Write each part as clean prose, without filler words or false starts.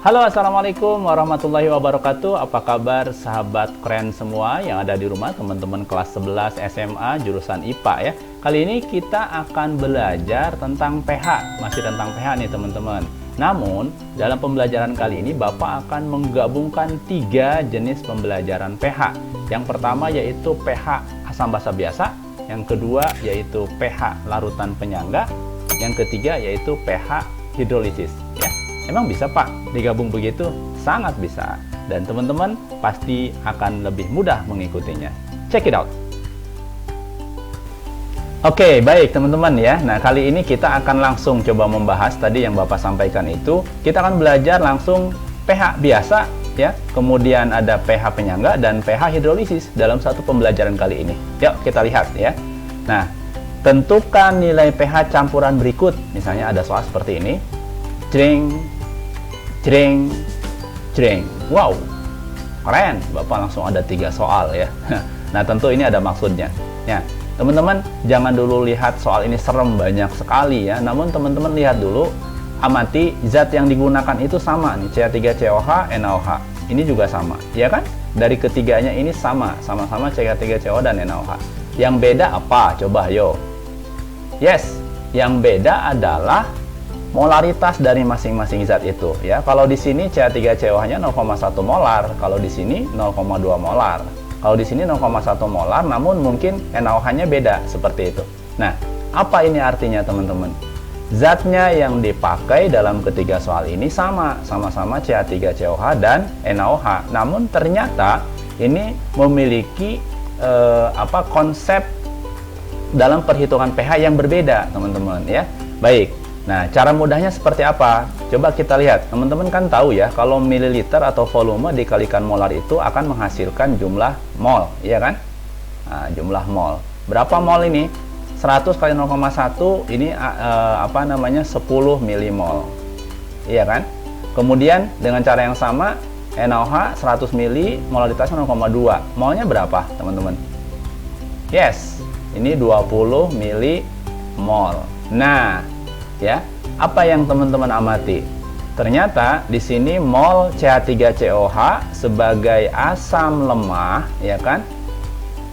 Halo, assalamualaikum warahmatullahi wabarakatuh. Apa kabar sahabat keren semua yang ada di rumah, teman-teman kelas 11 SMA jurusan IPA ya. Kali ini kita akan belajar tentang pH, masih tentang pH nih teman-teman. Namun dalam pembelajaran kali ini Bapak akan menggabungkan 3 jenis pembelajaran pH. Yang pertama yaitu pH asam basa biasa, yang kedua yaitu pH larutan penyangga, yang ketiga yaitu pH hidrolisis ya. Emang bisa Pak digabung begitu? Sangat bisa. Dan teman-teman pasti akan lebih mudah mengikutinya. Check it out. Oke, baik teman-teman ya. Nah, kali ini kita akan langsung coba membahas tadi yang Bapak sampaikan itu. Kita akan belajar langsung pH biasa ya. Kemudian ada pH penyangga dan pH hidrolisis dalam satu pembelajaran kali ini. Yuk kita lihat ya. Nah, tentukan nilai pH campuran berikut. Misalnya ada soal seperti ini. Jreng, jreng, jreng. Wow, keren. Bapak langsung ada 3 soal ya. Nah, tentu ini ada maksudnya. Ya, teman-teman jangan dulu lihat soal ini serem banyak sekali ya. Namun teman-teman lihat dulu, amati zat yang digunakan itu sama nih, CH3COH, NaOH. Ini juga sama, ya kan? Dari ketiganya ini sama-sama CH3COH dan NaOH. Yang beda apa? Coba yo. Yes, yang beda adalah molaritas dari masing-masing zat itu ya. Kalau di sini CH3COH-nya 0,1 molar, kalau di sini 0,2 molar. Kalau di sini 0,1 molar, namun mungkin NaOH-nya beda seperti itu. Nah, apa ini artinya teman-teman? Zatnya yang dipakai dalam ketiga soal ini sama-sama CH3COH dan NaOH. Namun ternyata ini memiliki konsep dalam perhitungan pH yang berbeda, teman-teman ya. Baik. Nah, cara mudahnya seperti apa? Coba kita lihat. Teman-teman kan tahu ya, kalau mililiter atau volume dikalikan molar itu akan menghasilkan jumlah mol, iya kan? Nah, jumlah mol. Berapa mol ini? 100 kali 0,1 ini 10 milimol. Iya kan? Kemudian dengan cara yang sama, NaOH 100 mili, molaritasnya 0,2. Molnya berapa, teman-teman? Yes, ini 20 milimol. Nah, ya, apa yang teman-teman amati? Ternyata di sini mol CH3COH sebagai asam lemah, ya kan,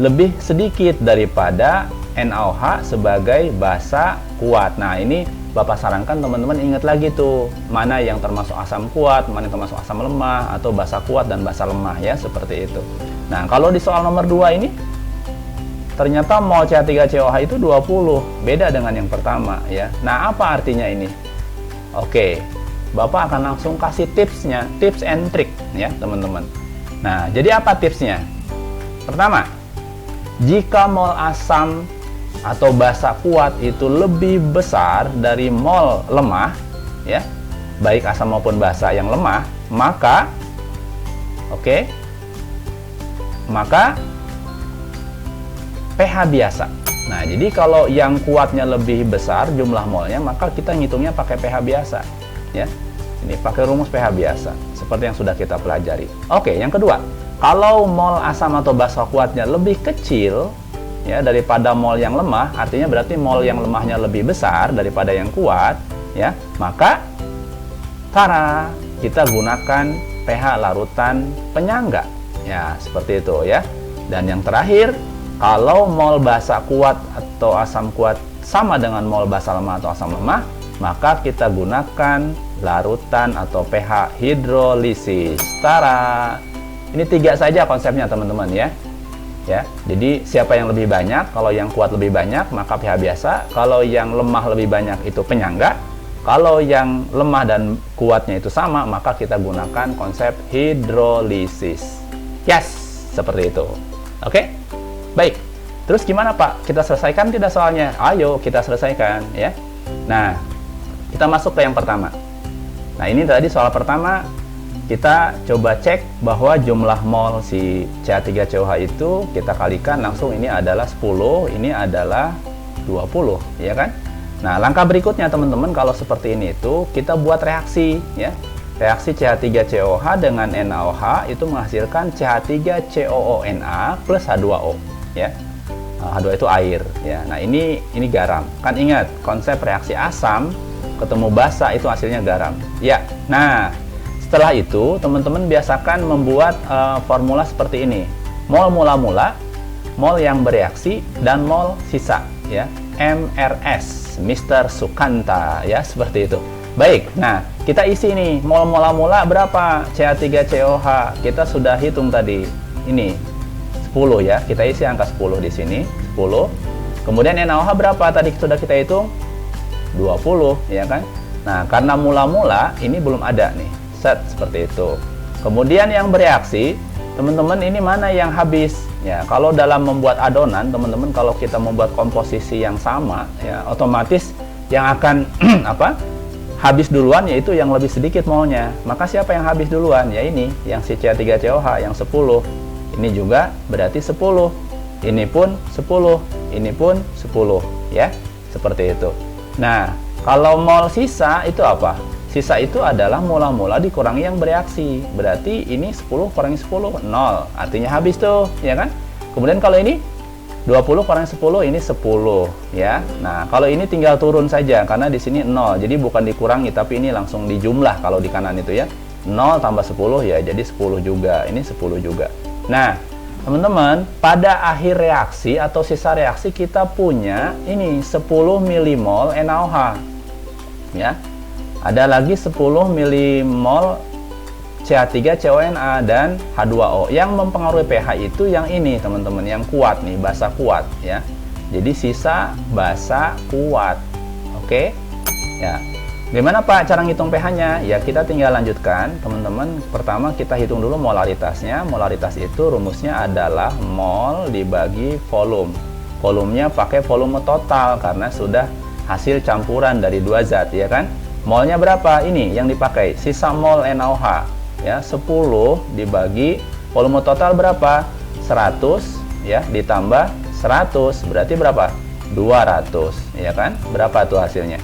lebih sedikit daripada NaOH sebagai basa kuat. Nah, ini Bapak sarankan teman-teman ingat lagi tuh, mana yang termasuk asam kuat, mana yang termasuk asam lemah, atau basa kuat dan basa lemah ya, seperti itu. Nah, kalau di soal nomor 2 ini ternyata mol CH3COH itu 20, beda dengan yang pertama ya. Nah, apa artinya ini? Oke, Bapak akan langsung kasih tipsnya, tips and trick ya teman-teman. Nah, jadi apa tipsnya? Pertama, jika mol asam atau basa kuat itu lebih besar dari mol lemah ya, baik asam maupun basa yang lemah, maka pH biasa. Nah, jadi kalau yang kuatnya lebih besar jumlah molnya, maka kita ngitungnya pakai pH biasa ya. Ini pakai rumus pH biasa seperti yang sudah kita pelajari. Oke, yang kedua, kalau mol asam atau basa kuatnya lebih kecil ya daripada mol yang lemah, artinya berarti mol yang lemahnya lebih besar daripada yang kuat ya, maka kita gunakan pH larutan penyangga ya, seperti itu ya. Dan yang terakhir, kalau mol basa kuat atau asam kuat sama dengan mol basa lemah atau asam lemah, maka kita gunakan larutan atau pH hidrolisis. Tara. Ini 3 saja konsepnya teman-teman ya. Ya, jadi siapa yang lebih banyak? Kalau yang kuat lebih banyak, maka pH biasa. Kalau yang lemah lebih banyak itu penyangga. Kalau yang lemah dan kuatnya itu sama, maka kita gunakan konsep hidrolisis. Yes, seperti itu. Oke? Baik, terus gimana Pak? Kita selesaikan tidak soalnya? Ayo kita selesaikan ya. Nah, kita masuk ke yang pertama. Nah, ini tadi soal pertama, kita coba cek bahwa jumlah mol si CH3COH itu kita kalikan langsung, ini adalah 10, ini adalah 20, ya kan? Nah, langkah berikutnya teman-teman, kalau seperti ini itu kita buat reaksi ya. Reaksi CH3COH dengan NaOH itu menghasilkan CH3COONa plus H2O ya. H2O itu air ya. Nah, ini garam. Kan ingat konsep reaksi asam ketemu basa itu hasilnya garam. Ya. Nah, Setelah itu, teman-teman biasakan membuat formula seperti ini. Mol mula-mula, mol yang bereaksi, dan mol sisa, ya. MRS, Mr. Sukanta, ya, seperti itu. Baik, nah, kita isi nih, mol mula-mula berapa? CH3COH, kita sudah hitung tadi. Ini, 10 ya, kita isi angka 10 di sini, 10. Kemudian NaOH berapa? Tadi sudah kita hitung, 20, ya kan? Nah, karena mula-mula, ini belum ada nih. Set seperti itu. Kemudian yang bereaksi, teman-teman ini mana yang habis? Ya, kalau dalam membuat adonan, teman-teman kalau kita membuat komposisi yang sama, ya otomatis yang akan apa? Habis duluan yaitu yang lebih sedikit molnya. Maka siapa yang habis duluan? Ya ini, yang si CH3COH yang 10. Ini juga berarti 10. Ini pun 10. Ini pun 10, ya. Seperti itu. Nah, kalau mol sisa itu apa? Sisa itu adalah mula-mula dikurangi yang bereaksi. Berarti ini 10 kurangi 10, 0. Artinya habis tuh, ya kan? Kemudian kalau ini 20 kurangi 10, ini 10, ya. Nah, kalau ini tinggal turun saja karena di sini 0. Jadi bukan dikurangi tapi ini langsung dijumlah kalau di kanan itu ya. 0 tambah 10 ya jadi 10 juga. Ini 10 juga. Nah, teman-teman, pada akhir reaksi atau sisa reaksi kita punya ini 10 milimol NaOH. Ya. Ada lagi 10 milimol CH3CONA dan H2O. Yang mempengaruhi pH itu yang ini, teman-teman, yang kuat nih, basa kuat ya. Jadi sisa basa kuat. Oke? Ya. Gimana Pak cara ngitung pH-nya? Ya kita tinggal lanjutkan, teman-teman. Pertama kita hitung dulu molaritasnya. Molaritas itu rumusnya adalah mol dibagi volume. Volumenya pakai volume total karena sudah hasil campuran dari dua zat, ya kan? Molnya berapa? Ini yang dipakai, sisa mol NaOH ya, 10 dibagi volume total berapa? 100 ya, ditambah 100 berarti berapa? 200, ya kan? Berapa tuh hasilnya?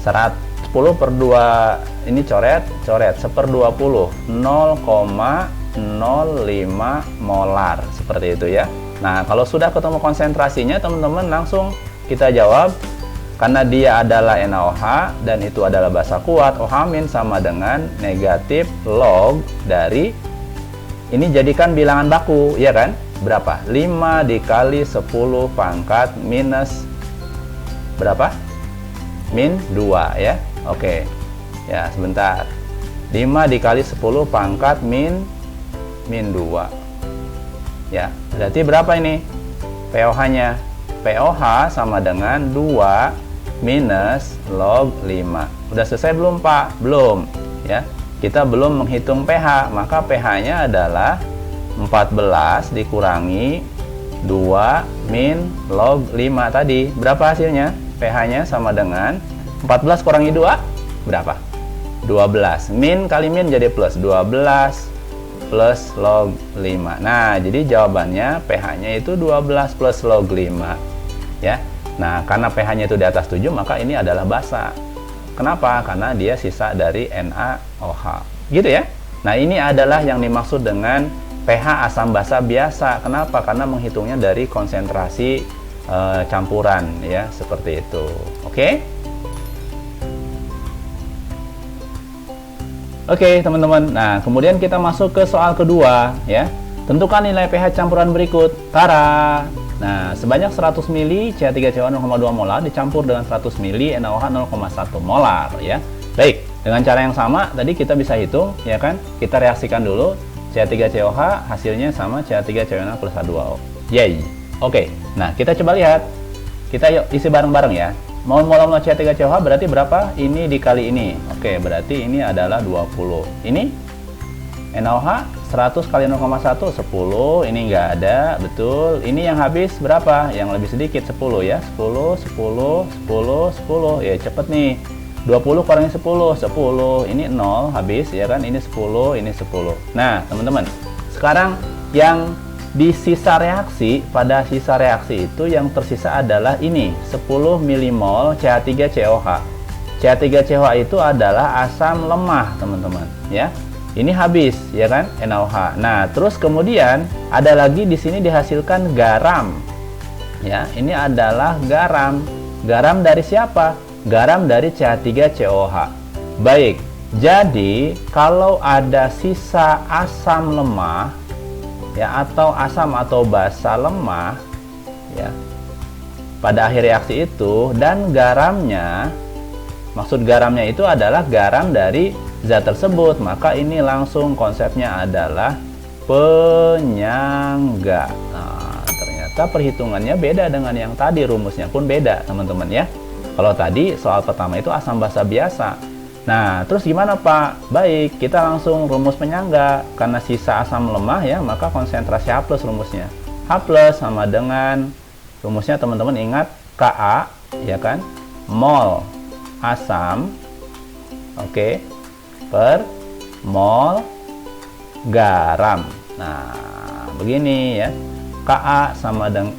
10 per 2 ini coret 1/20, 0,05 molar seperti itu ya. Nah, kalau sudah ketemu konsentrasinya, teman-teman langsung kita jawab. Karena dia adalah NaOH dan itu adalah basa kuat, OH- sama dengan negatif log dari ini, jadikan bilangan baku, ya kan? Berapa? 5 dikali 10 pangkat minus berapa? Min 2 ya. Oke. Ya, sebentar. 5 dikali 10 pangkat min 2. Ya, berarti berapa ini? pOH-nya. pOH sama dengan 2 minus log 5. Udah selesai belum Pak? Belum ya. Kita belum menghitung pH, maka pH-nya adalah 14 dikurangi 2 min log 5 tadi. Berapa hasilnya? pH-nya sama dengan 14 kurangi 2 berapa? 12. Min kali min jadi plus, 12 plus log 5. Nah, jadi jawabannya pH-nya itu 12 plus log 5 ya. Nah, karena pH-nya itu di atas 7, maka ini adalah basa. Kenapa? Karena dia sisa dari NaOH. Gitu ya. Nah, ini adalah yang dimaksud dengan pH asam basa biasa. Kenapa? Karena menghitungnya dari konsentrasi campuran ya, seperti itu. Oke? Oke, teman-teman. Nah, kemudian kita masuk ke soal kedua ya. Tentukan nilai pH campuran berikut. Tara. Nah, sebanyak 100 ml CH3COH 0,2 molar dicampur dengan 100 ml NaOH 0,1 molar ya. Baik, dengan cara yang sama tadi kita bisa hitung ya kan. Kita reaksikan dulu CH3COH hasilnya sama CH3CONA plus H2O. Yay. Oke. Nah, kita coba lihat. Kita yuk isi bareng-bareng ya. Mol CH3COH berarti berapa? Ini dikali ini. Oke, berarti ini adalah 20. Ini NaOH 100 kali 0,1 10, ini enggak ada, betul. Ini yang habis berapa? Yang lebih sedikit 10 ya. 10 10 10 10. Ya, cepet nih. 20 kurangi 10, 10. Ini 0 habis ya kan? Ini 10, ini 10. Nah, teman-teman. Sekarang yang di sisa reaksi, pada sisa reaksi itu yang tersisa adalah ini, 10 milimol CH3COH. CH3COH itu adalah asam lemah, teman-teman, ya. Ini habis, ya kan, NaOH. Nah, terus kemudian ada lagi di sini dihasilkan garam. Ya, ini adalah garam. Garam dari siapa? Garam dari CH3COH. Baik, Jadi, kalau ada sisa asam lemah ya atau asam atau basa lemah ya pada akhir reaksi itu, dan garamnya, maksud garamnya itu adalah garam dari zat tersebut, maka ini langsung konsepnya adalah penyangga. Nah, ternyata perhitungannya beda dengan yang tadi, rumusnya pun beda teman-teman ya. Kalau tadi soal pertama itu asam basa biasa. Nah, terus gimana Pak? Baik, kita langsung rumus penyangga. Karena sisa asam lemah ya, maka konsentrasi H+ rumusnya. H+ sama dengan, rumusnya teman-teman ingat, Ka, ya kan? Mol asam, oke, per mol garam. Nah, begini ya. Ka sama dengan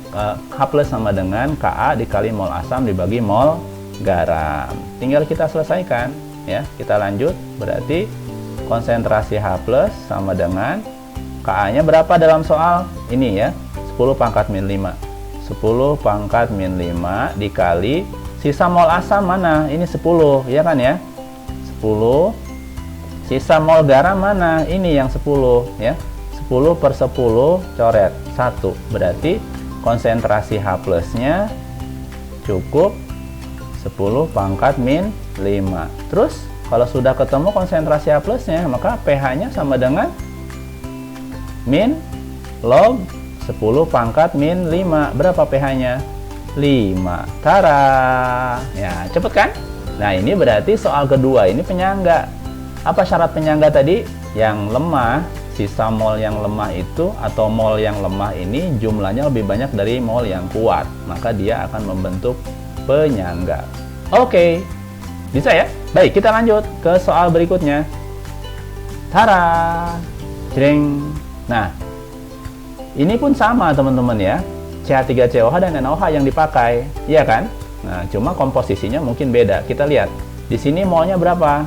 H+ sama dengan Ka dikali mol asam dibagi mol garam. Tinggal kita selesaikan. Ya, kita lanjut. Berarti konsentrasi H+ sama dengan Ka-nya berapa dalam soal ini ya? 10 pangkat min 5. 10 pangkat min 5 dikali sisa mol asam mana? Ini 10, ya kan ya? 10. Sisa mol garam mana? Ini yang 10 ya. 10 per 10 coret 1. Berarti konsentrasi H+-nya cukup 10 pangkat min 5. Terus kalau sudah ketemu konsentrasi H+-nya, maka pH-nya sama dengan min log 10 pangkat min 5. Berapa pH-nya? 5. Tara. Ya, cepet kan? Nah, ini berarti soal kedua, ini penyangga. Apa syarat penyangga tadi? Yang lemah, sisa mol yang lemah itu atau mol yang lemah ini jumlahnya lebih banyak dari mol yang kuat, maka dia akan membentuk penyangga. Oke, bisa ya? Baik, kita lanjut ke soal berikutnya. Tara, jreng. Nah, ini pun sama teman-teman ya. CH3COH dan NaOH yang dipakai, iya kan? Nah, cuma komposisinya mungkin beda. Kita lihat, di sini molnya berapa?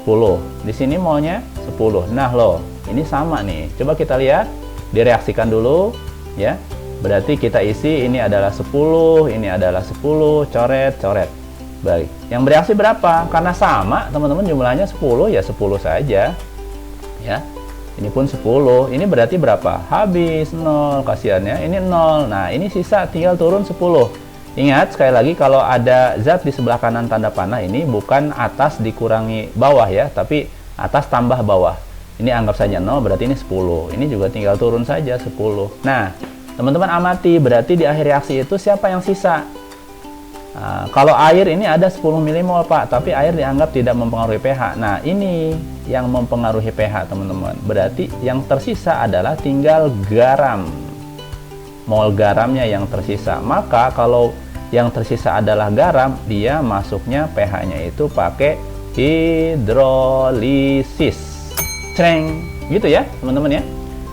10. Di sini molnya 10. Nah loh, ini sama nih. Coba kita lihat, direaksikan dulu ya. Berarti kita isi ini adalah 10, ini adalah 10, coret, coret. Baik, yang bereaksi berapa? Karena sama teman-teman jumlahnya 10, ya 10 saja. Ya, ini pun 10, ini berarti berapa? Habis 0, kasihannya, ini 0. Nah, ini sisa tinggal turun 10. Ingat, sekali lagi kalau ada zat di sebelah kanan tanda panah ini bukan atas dikurangi bawah ya, tapi atas tambah bawah. Ini anggap saja 0, berarti ini 10. Ini juga tinggal turun saja 10. Nah, teman-teman amati, berarti di akhir reaksi itu siapa yang sisa? Nah, kalau air ini ada 10 mmol Pak, tapi air dianggap tidak mempengaruhi pH. Nah, ini yang mempengaruhi pH teman-teman. Berarti yang tersisa adalah tinggal garam. Mol garamnya yang tersisa. Maka kalau yang tersisa adalah garam, dia masuknya pH-nya itu pakai hidrolisis. Creng, gitu ya teman-teman ya.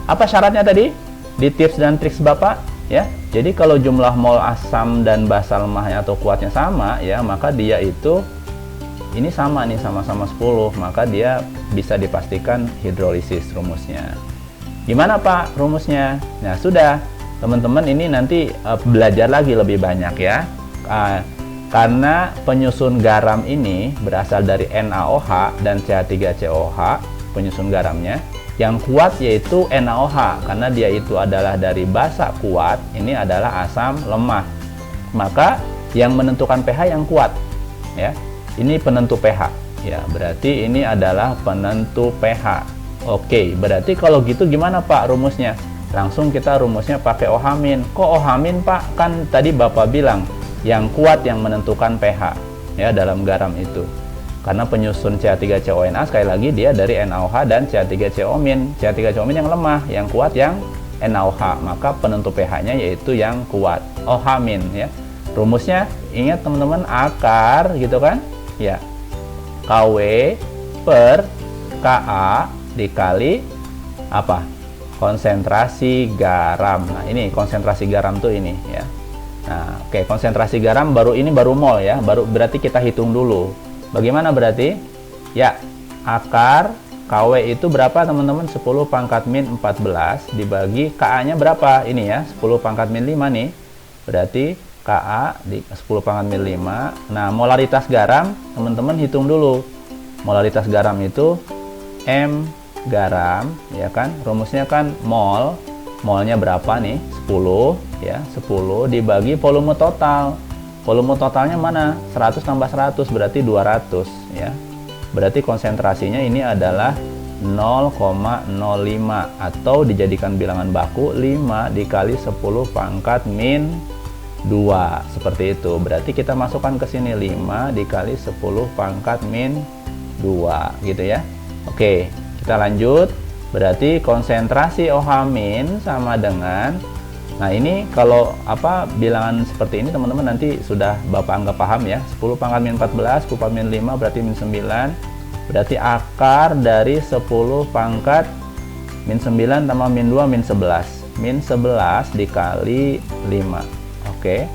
Apa syaratnya tadi? Di tips dan triks Bapak ya. Jadi kalau jumlah mol asam dan basa lemahnya atau kuatnya sama ya, maka dia itu ini sama nih, sama-sama 10, maka dia bisa dipastikan hidrolisis rumusnya. Gimana Pak rumusnya? Nah, sudah. Teman-teman ini nanti belajar lagi lebih banyak ya. Karena penyusun garam ini berasal dari NaOH dan CH3COH, penyusun garamnya. Yang kuat yaitu NaOH, karena dia itu adalah dari basa kuat, ini adalah asam lemah. Maka yang menentukan pH yang kuat ya. Ini penentu pH ya, berarti ini adalah penentu pH. Oke, berarti kalau gitu gimana Pak rumusnya? Langsung kita rumusnya pakai OH-. Kok OH- Pak? Kan tadi Bapak bilang yang kuat yang menentukan pH ya dalam garam itu. Karena penyusun CH3CONA sekali lagi dia dari NaOH dan CH3CO-. CH3CO- yang lemah, yang kuat yang NaOH. Maka penentu pH-nya yaitu yang kuat, OH- ya. Rumusnya ingat teman-teman, akar gitu kan? Ya. Kw per Ka dikali apa? Konsentrasi garam. Nah, ini konsentrasi garam tuh ini ya. Nah, oke, konsentrasi garam baru mol ya. Baru berarti kita hitung dulu. Bagaimana berarti? Ya, akar KW itu berapa teman-teman? 10 pangkat min 14 dibagi Ka-nya berapa? Ini ya, 10 pangkat min 5 nih. Berarti Ka di 10 pangkat min 5. Nah, molaritas garam teman-teman hitung dulu. Molaritas garam itu M garam, ya kan? Rumusnya kan molnya berapa nih? 10, ya. 10 dibagi volume total. Volume totalnya mana? 100 tambah 100 berarti 200, ya. Berarti konsentrasinya ini adalah 0,05 atau dijadikan bilangan baku 5 dikali 10 pangkat min 2, seperti itu. Berarti kita masukkan ke sini 5 dikali 10 pangkat min 2, gitu ya. Oke, kita lanjut. Berarti konsentrasi OH- sama dengan, nah ini kalau bilangan seperti ini teman-teman nanti sudah Bapak anggap paham ya. 10 pangkat min 14, 10 pangkat min 5 berarti min 9. Berarti akar dari 10 pangkat min 9 tambah min 2 min 11. Min 11 dikali 5. Oke.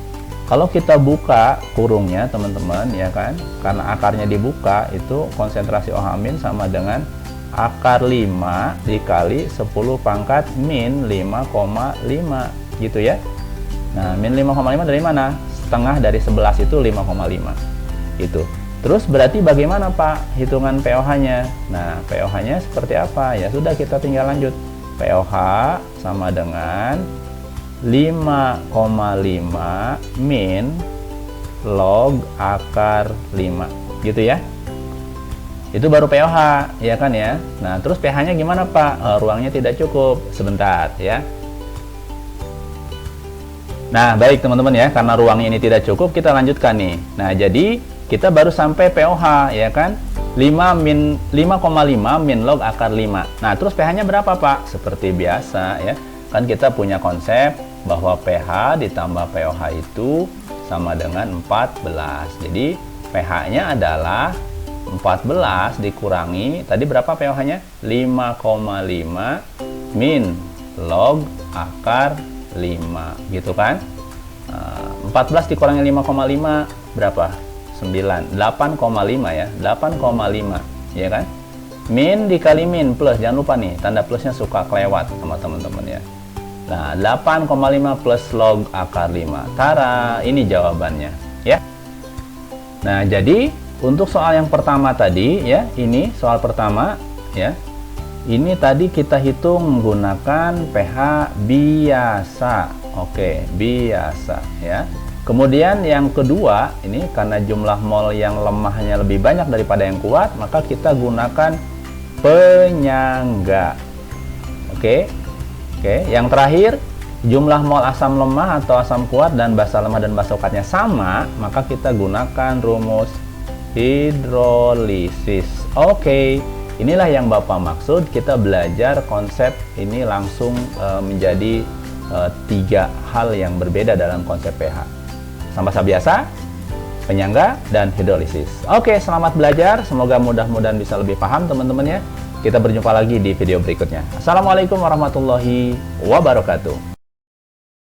Kalau kita buka kurungnya teman-teman, ya kan, karena akarnya dibuka, itu konsentrasi OH- sama dengan akar 5 dikali 10 pangkat min 5,5, gitu ya. Nah, min 5,5 dari mana? Setengah dari 11 itu 5,5, gitu. Terus berarti bagaimana Pak hitungan POH-nya? Nah, POH-nya seperti apa? Ya sudah, kita tinggal lanjut. POH sama dengan 5,5 min log akar 5, gitu ya. Itu baru POH, ya kan ya. Nah, terus pH-nya gimana Pak? Ruangnya tidak cukup. Sebentar ya. Nah, baik teman-teman ya, karena ruangnya ini tidak cukup, kita lanjutkan nih. Nah, jadi kita baru sampai POH, ya kan? 5,5 min log akar 5. Nah, terus pH-nya berapa Pak? Seperti biasa ya. Kan kita punya konsep bahwa pH ditambah POH itu sama dengan 14. Jadi pH-nya adalah 14 dikurangi, tadi berapa POH-nya? 5,5 min log akar 5, gitu kan? 14 dikurangi 5,5 berapa? 9, 8,5 ya, 8,5, ya kan? Min dikali min plus, jangan lupa nih, tanda plusnya suka kelewat sama teman-teman ya. Nah, 8,5 plus log akar 5. Tara, ini jawabannya, ya. Nah, jadi untuk soal yang pertama tadi ya, ini soal pertama ya. Ini tadi kita hitung menggunakan pH biasa. Oke, biasa ya. Kemudian yang kedua, ini karena jumlah mol yang lemahnya lebih banyak daripada yang kuat, maka kita gunakan penyangga. Oke. Oke, yang terakhir, jumlah mol asam lemah atau asam kuat dan basa lemah dan basa ukatnya sama, maka kita gunakan rumus hidrolisis. Oke, inilah yang Bapak maksud. Kita belajar konsep ini langsung menjadi 3 hal yang berbeda dalam konsep pH. Sama-sama biasa, penyangga, dan hidrolisis. Oke, selamat belajar. Semoga mudah-mudahan bisa lebih paham teman-teman ya. Kita berjumpa lagi di video berikutnya. Assalamualaikum warahmatullahi wabarakatuh.